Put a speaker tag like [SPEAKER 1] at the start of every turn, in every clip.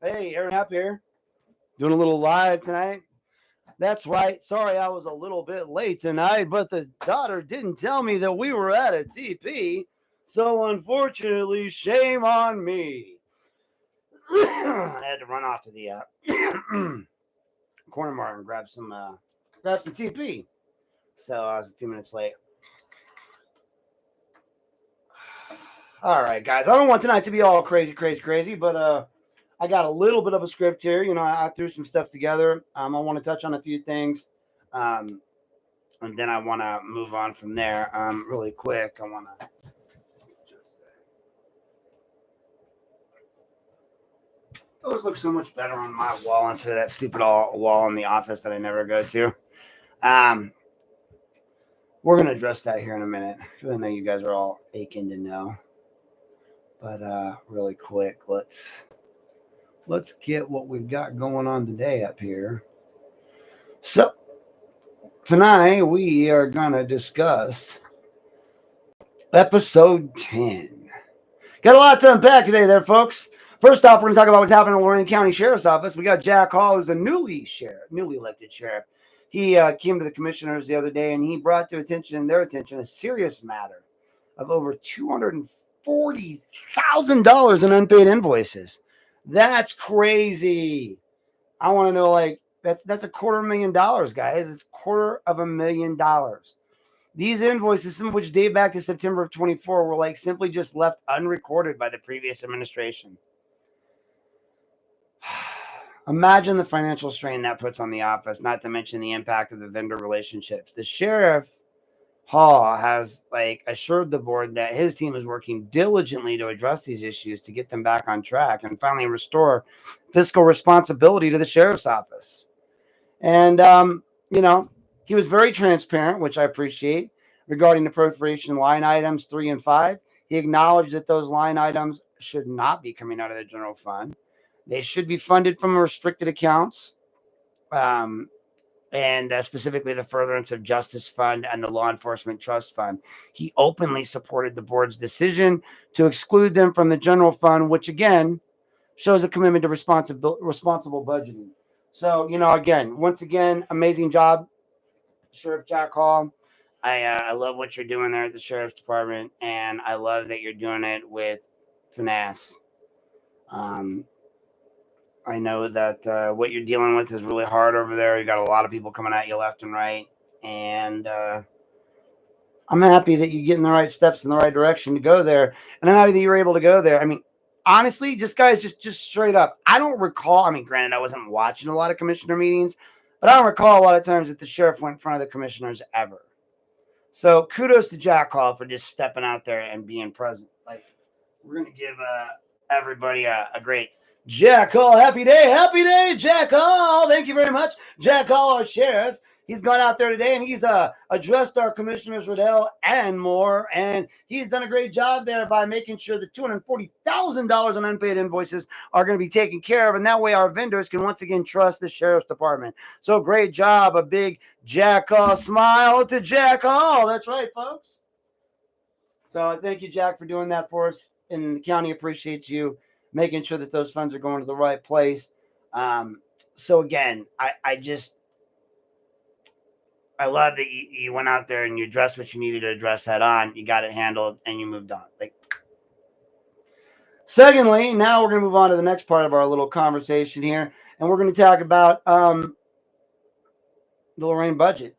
[SPEAKER 1] Hey, Aaron Happ here. Doing a little live tonight. That's right. Sorry I was a little bit late tonight, but the daughter didn't tell me that we were at a TP. So unfortunately, shame on me. I had to run off to the corner mart and grab some TP. So I was a few minutes late. All right, guys. I don't want tonight to be all crazy, but I got a little bit of a script here. I threw some stuff together. I want to touch on a few things, and then I want to move on from there. Really quick, I want to adjust that. Those look so much better on my wall instead of that stupid wall in the office that I never go to. We're gonna address that here in a minute because I know you guys are all aching to know. But really quick, let's get what we've got going on today up here. So tonight we are gonna discuss episode 10. Got a lot to unpack today there, folks. First off, we're going to talk about what's happening in the Lorain County Sheriff's Office. We got Jack Hall, who's a newly elected sheriff. He came to the commissioners the other day, and he brought to their attention, a serious matter of over $240,000 in unpaid invoices. That's crazy. I want to know, that's $250,000, guys. It's $250,000. These invoices, some of which date back to September of 24, were simply just left unrecorded by the previous administration. Imagine the financial strain that puts on the office, not to mention the impact of the vendor relationships. The Sheriff Hall has assured the board that his team is working diligently to address these issues to get them back on track and finally restore fiscal responsibility to the Sheriff's Office. And, he was very transparent, which I appreciate, regarding appropriation line items 3 and 5. He acknowledged that those line items should not be coming out of the general fund. They should be funded from restricted accounts, and specifically the Furtherance of Justice Fund and the Law Enforcement Trust Fund. He openly supported the board's decision to exclude them from the general fund, which again shows a commitment to responsible budgeting. So, once again, amazing job, Sheriff Jack Hall. I love what you're doing there at the Sheriff's Department, and I love that you're doing it with finesse. I know that what you're dealing with is really hard over there. You got a lot of people coming at you left and right, and I'm happy that you're getting the right steps in the right direction to go there, and I'm happy that you're able to go there. I mean, honestly, just straight up, I don't recall. I mean, granted, I wasn't watching a lot of commissioner meetings, but I don't recall a lot of times that the sheriff went in front of the commissioners ever. So kudos to Jack Hall for just stepping out there and being present. We're going to give everybody a great Jack Hall, happy day, Jack Hall. Thank you very much, Jack Hall, our sheriff. He's gone out there today and he's addressed our commissioners, Riddell, and more. And he's done a great job there by making sure that $240,000 in unpaid invoices are going to be taken care of. And that way our vendors can once again trust the Sheriff's Department. So great job. A big Jack Hall smile to Jack Hall. That's right, folks. So thank you, Jack, for doing that for us. And the county appreciates you making sure that those funds are going to the right place. So again, I love that you went out there and you addressed what you needed to address head on. You got it handled and you moved on. Secondly, now we're going to move on to the next part of our little conversation here. And we're going to talk about the Lorain budget.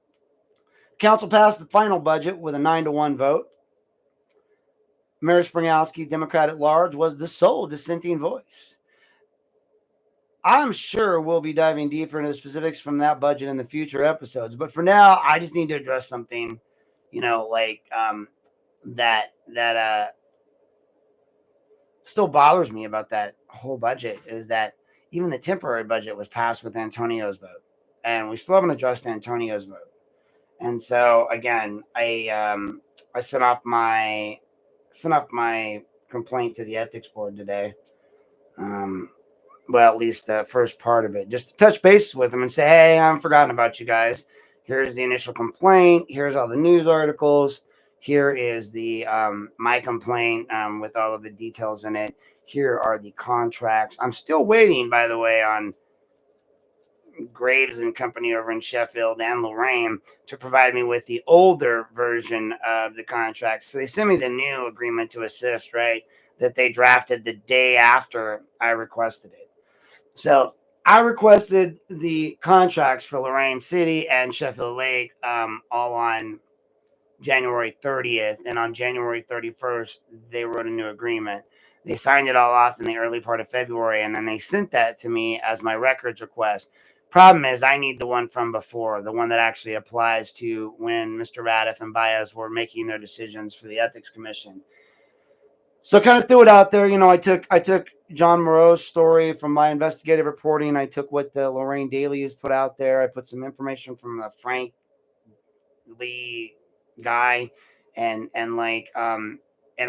[SPEAKER 1] Council passed the final budget with a 9-1 vote. Mayor Springowski, Democrat at large, was the sole dissenting voice. I'm sure we'll be diving deeper into the specifics from that budget in the future episodes. But for now, I just need to address something, that still bothers me about that whole budget is that even the temporary budget was passed with Antonio's vote. And we still haven't addressed Antonio's vote. And so, again, I sent off my complaint to the ethics board today. Well, at least the first part of it, just to touch base with them and say, hey, I haven't forgotten about you guys. Here's the initial complaint. Here's all the news articles. Here is the my complaint with all of the details in it. Here are the contracts. I'm still waiting, by the way, on Graves and Company over in Sheffield and Lorain to provide me with the older version of the contract. So they sent me the new agreement to assist, right? That they drafted the day after I requested it. So I requested the contracts for Lorain City and Sheffield Lake all on January 30th. And on January 31st, they wrote a new agreement. They signed it all off in the early part of February, and then they sent that to me as my records request. Problem is, I need the one from before, the one that actually applies to when Mr. Radiff and Baez were making their decisions for the Ethics Commission. So I kind of threw it out there. I took John Moreau's story from my investigative reporting. I took what the Lorain Daily has put out there. I put some information from the Frank Lee guy, and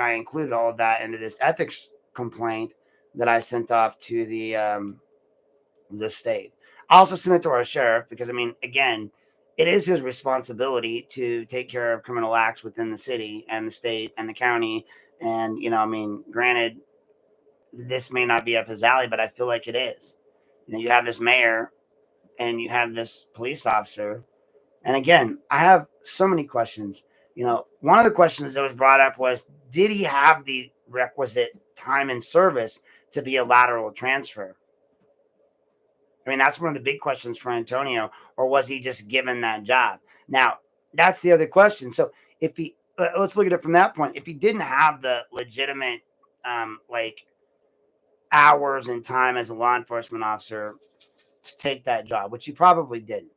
[SPEAKER 1] I included all of that into this ethics complaint that I sent off to the state. I also sent it to our sheriff because, I mean, again, it is his responsibility to take care of criminal acts within the city and the state and the county. And, I mean, granted, this may not be up his alley, but I feel like it is. You have this mayor and you have this police officer. And again, I have so many questions. One of the questions that was brought up was, did he have the requisite time and service to be a lateral transfer? I mean, that's one of the big questions for Antonio, or was he just given that job? Now, that's the other question. So let's look at it from that point. If he didn't have the legitimate, like hours and time as a law enforcement officer to take that job, which he probably didn't.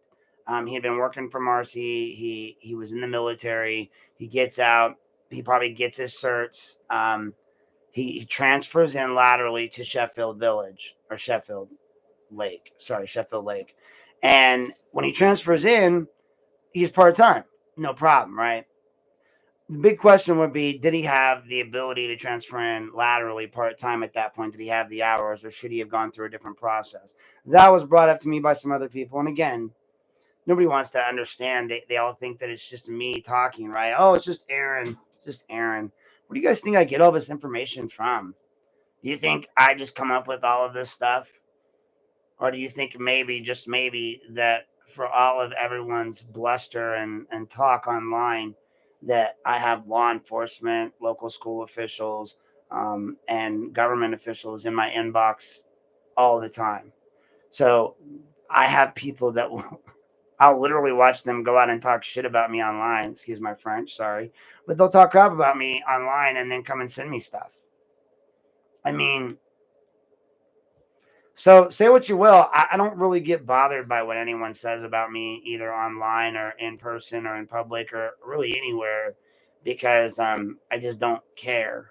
[SPEAKER 1] He had been working for Marcy. He was in the military. He gets out. He probably gets his certs. He transfers in laterally to Sheffield Village or Sheffield Lake. Sorry, Sheffield Lake. And when he transfers in, he's part time. No problem, right? The big question would be, did he have the ability to transfer in laterally part time at that point? Did he have the hours, or should he have gone through a different process? That was brought up to me by some other people. And again, nobody wants to understand. They all think that it's just me talking, right? Oh, it's just Aaron. Just Aaron. Where do you guys think I get all this information from? Do you think I just come up with all of this stuff? Or do you think maybe, just maybe, that for all of everyone's bluster and talk online, that I have law enforcement, local school officials, and government officials in my inbox all the time? So I have people that will, I'll literally watch them go out and talk shit about me online. Excuse my French, sorry. But they'll talk crap about me online and then come and send me stuff. I mean, so say what you will. I don't really get bothered by what anyone says about me, either online or in person or in public or really anywhere, because I just don't care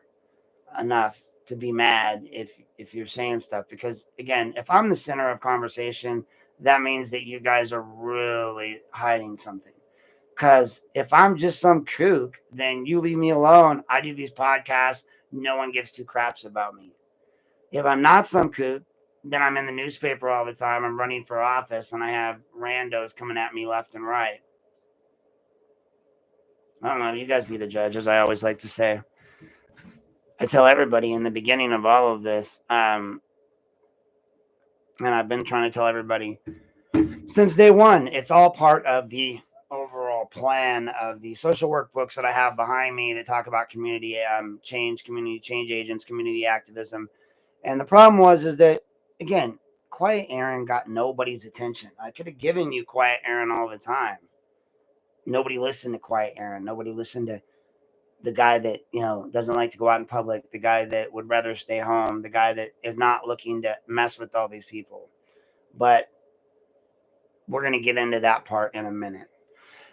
[SPEAKER 1] enough to be mad if you're saying stuff. Because again, if I'm the center of conversation, that means that you guys are really hiding something. Because if I'm just some kook, then you leave me alone. I do these podcasts. No one gives two craps about me. If I'm not some kook, then I'm in the newspaper all the time. I'm running for office, and I have randos coming at me left and right. I don't know. You guys be the judge, as I always like to say. I tell everybody in the beginning of all of this, and I've been trying to tell everybody since day one, it's all part of the overall plan of the social work books that I have behind me that talk about community change, community change agents, community activism. And the problem is that, again, Quiet Aaron got nobody's attention. I could have given you Quiet Aaron all the time. Nobody listened to Quiet Aaron. Nobody listened to the guy that, doesn't like to go out in public, the guy that would rather stay home, the guy that is not looking to mess with all these people. But we're going to get into that part in a minute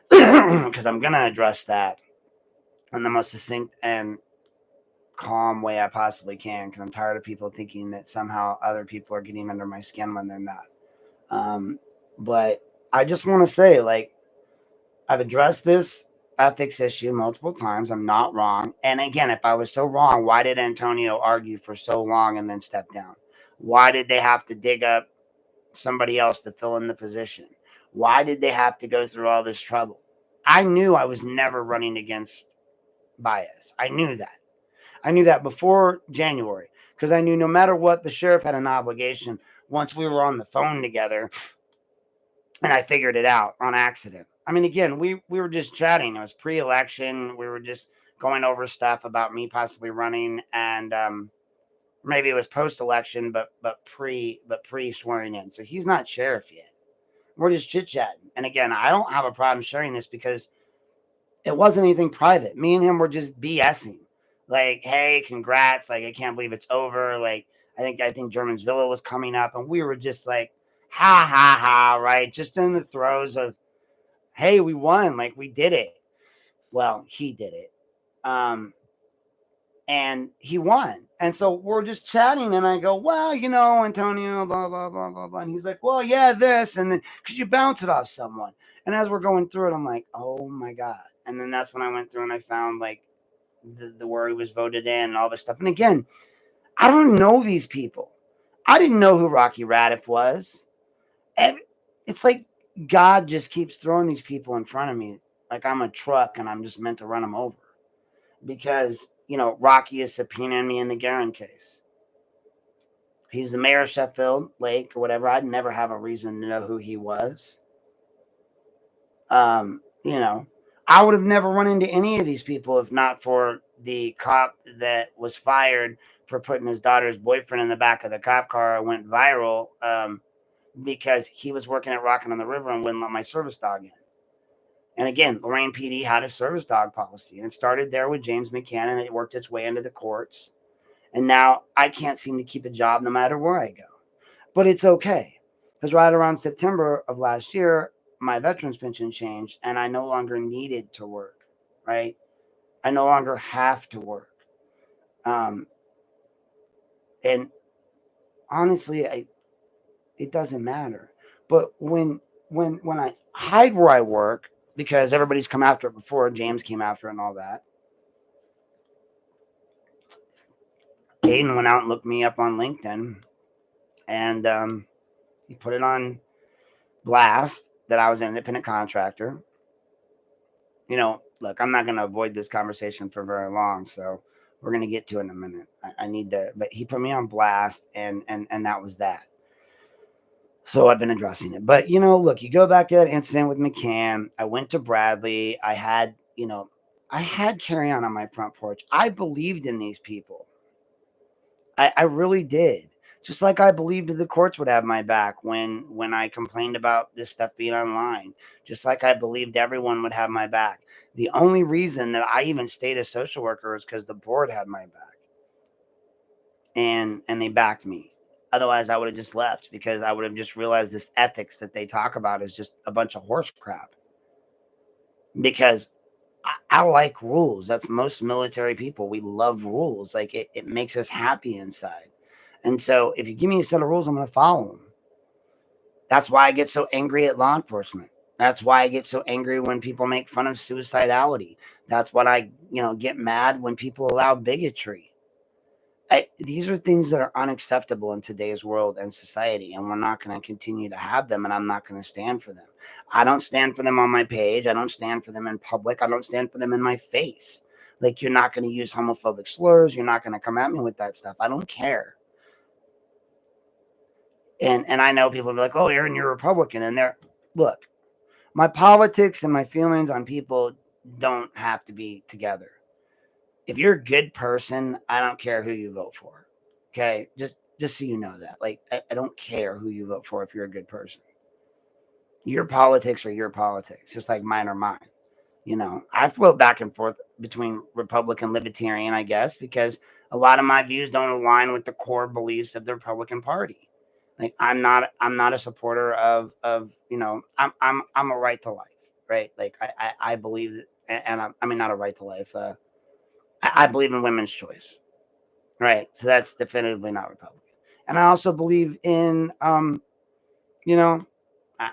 [SPEAKER 1] because I'm going to address that in the most succinct and calm way I possibly can, because I'm tired of people thinking that somehow other people are getting under my skin when they're not. But I just want to say, like, I've addressed this ethics issue multiple times. I'm not wrong. And again, if I was so wrong, why did Antonio argue for so long and then step down? Why did they have to dig up somebody else to fill in the position? Why did they have to go through all this trouble? I knew I was never running against bias. I knew that. I knew that before January because I knew no matter what, the sheriff had an obligation once we were on the phone together, and I figured it out on accident. I mean, again, we were just chatting. It was pre-election. We were just going over stuff about me possibly running, and maybe it was post-election, but pre swearing in. So he's not sheriff yet. We're just chit chatting. And again, I don't have a problem sharing this because it wasn't anything private. Me and him were just BSing. Like, hey, congrats! Like, I can't believe it's over. Like, I think German's Villa was coming up, and we were just like, ha ha ha, right? Just in the throes of, hey, we won. Like, we did it. Well, he did it. Um, and he won. And so we're just chatting, and I go, well, Antonio, blah, blah, blah, blah, blah. And he's like, well, yeah, this. And then, because you bounce it off someone. And as we're going through it, I'm like, oh my God. And then that's when I went through and I found like the where he was voted in and all this stuff. And again, I don't know these people. I didn't know who Rocky Radiff was. It's like God just keeps throwing these people in front of me like I'm a truck and I'm just meant to run them over. Because, Rocky is subpoenaing me in the Guerin case. He's the mayor of Sheffield Lake or whatever. I'd never have a reason to know who he was. You know, I would have never run into any of these people if not for the cop that was fired for putting his daughter's boyfriend in the back of the cop car. It went viral because he was working at Rockin' on the River and wouldn't let my service dog in. And again, Lorain PD had a service dog policy, and it started there with James McCann, and it worked its way into the courts. And now I can't seem to keep a job no matter where I go. But it's okay, because right around September of last year, my veterans pension changed, and I no longer needed to work, right? I no longer have to work. Um, and honestly, it doesn't matter. But when I hide where I work, because everybody's come after it before, James came after it and all that, Aiden went out and looked me up on LinkedIn, and he put it on blast that I was an independent contractor. Look, I'm not going to avoid this conversation for very long, so we're going to get to it in a minute. I need to, but he put me on blast, and that was that. So I've been addressing it. But, look, you go back to that incident with McCann. I went to Bradley. I had Carry On my front porch. I believed in these people. I really did. Just like I believed the courts would have my back when I complained about this stuff being online. Just like I believed everyone would have my back. The only reason that I even stayed a social worker is because the board had my back. And they backed me. Otherwise, I would have just left because I would have just realized this ethics that they talk about is just a bunch of horse crap. Because I like rules. That's most military people. We love rules. Like it makes us happy inside. And so if you give me a set of rules, I'm going to follow them. That's why I get so angry at law enforcement. That's why I get so angry when people make fun of suicidality. That's what I, get mad when people allow bigotry. These are things that are unacceptable in today's world and society, and we're not going to continue to have them, and I'm not going to stand for them. I don't stand for them on my page. I don't stand for them in public. I don't stand for them in my face. Like, you're not going to use homophobic slurs. You're not going to come at me with that stuff. I don't care. And I know people will be like, oh, Aaron, you're a Republican. And look, my politics and my feelings on people don't have to be together. If you're a good person, I don't care who you vote for. Okay. Just so you know that. Like, I don't care who you vote for if you're a good person. Your politics are your politics, just like mine are mine. I float back and forth between Republican Libertarian, I guess, because a lot of my views don't align with the core beliefs of the Republican Party. Like, I'm not a supporter of I'm a right to life, right? Like I believe that, and I mean, not a right to life. I believe in women's choice, right? So that's definitively not Republican. And I also believe in I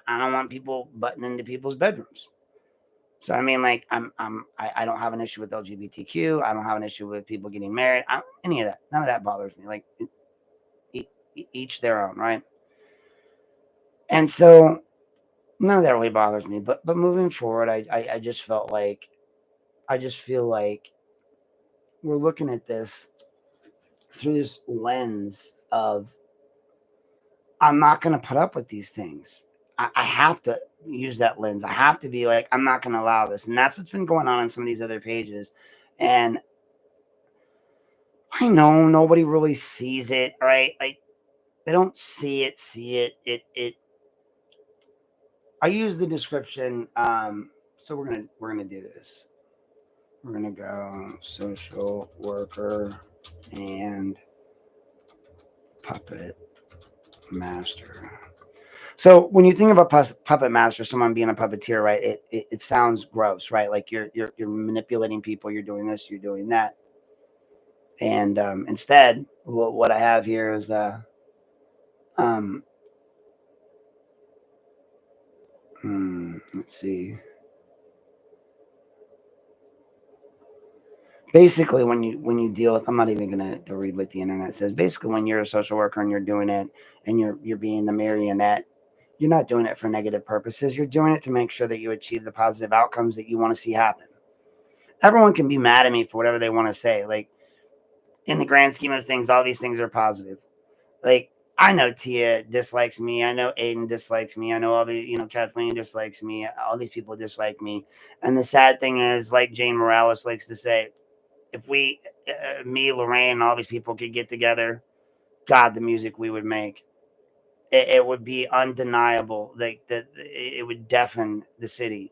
[SPEAKER 1] don't want people butting into people's bedrooms. So I mean, like, I don't have an issue with LGBTQ. I don't have an issue with people getting married. Any of that. None of that bothers me. Like, each their own, right? And so none of that really bothers me. But moving forward, I just feel like we're looking at this through this lens of I'm not going to put up with these things. I have to use that lens. I have to be like, I'm not going to allow this. And that's what's been going on some of these other pages. And I know nobody really sees it, right? Like they don't see it. I use the description. So we're gonna do this. We're gonna go social worker and puppet master. So when you think about puppet master, someone being a puppeteer, right? It sounds gross, right? Like you're manipulating people. You're doing this. You're doing that. And instead, what I have here is um, let's see. Basically, when you deal with, I'm not even gonna to read what the internet says. Basically, when you're a social worker and you're doing it, and you're being the marionette, you're not doing it for negative purposes. You're doing it to make sure that you achieve the positive outcomes that you want to see happen. Everyone can be mad at me for whatever they want to say. Like in the grand scheme of things, all these things are positive. Like I know Tia dislikes me. I know Aiden dislikes me. I know all the Kathleen dislikes me. All these people dislike me. And the sad thing is, like Jane Morales likes to say, if we, me, Lorain, all these people could get together, God, the music we would make, it would be undeniable. Like that, it would deafen the city.